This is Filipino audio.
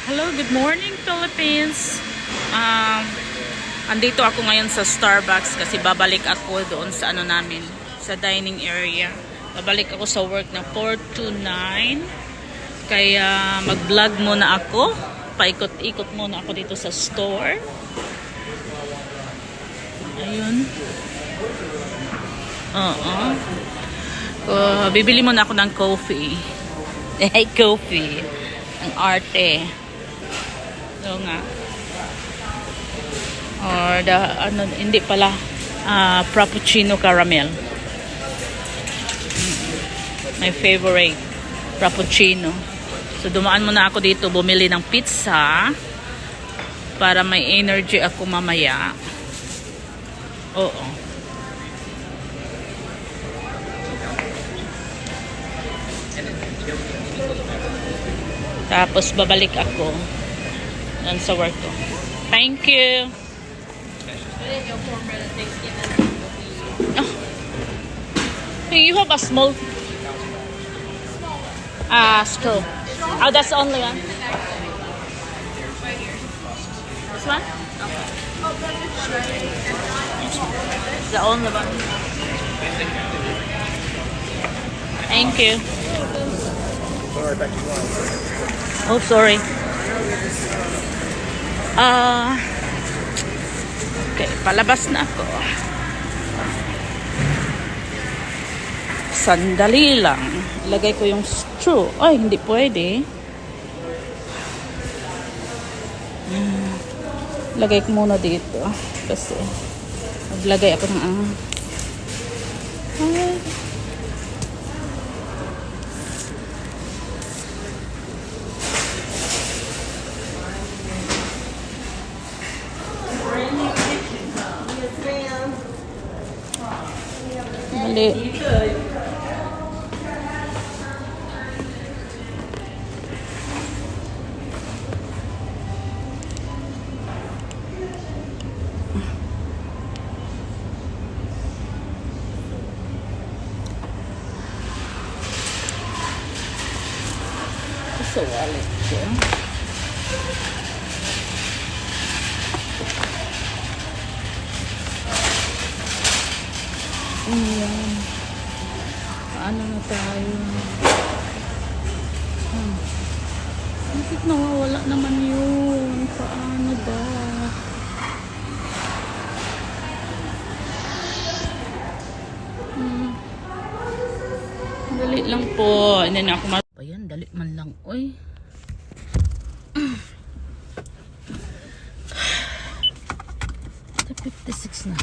Hello, good morning Philippines. Andito ako ngayon sa Starbucks kasi babalik ako doon sa namin, sa dining area. Babalik ako sa work na 4 to 9. Kaya mag-vlog muna ako. Paikot-ikot muna ako dito sa store. Ayun. Bibili muna ako ng coffee. Coffee. Ang arte. So nga. Or hindi pala frappuccino caramel. My favorite frappuccino. So dumaan muna ako dito bumili ng pizza para may energy ako mamaya. Oo. Tapos babalik ako doon sa work ko. Thank you. Oh. You have a small straw. Oh, that's the only one. This one? Okay. The only one. Thank you. Oh, sorry. Okay, palabas na ako. Sandali lang. Ilagay ko yung straw. Ay, hindi pwede. Lagay ko muna dito. Kasi maglagay ako ng mali. Sa wallet ko. Ayan. Paano na tayo? Bakit nawawala naman yun? Paano ba? Dali lang po. Hindi na ako ayan, dali man lang. Uy. Ito 56 na.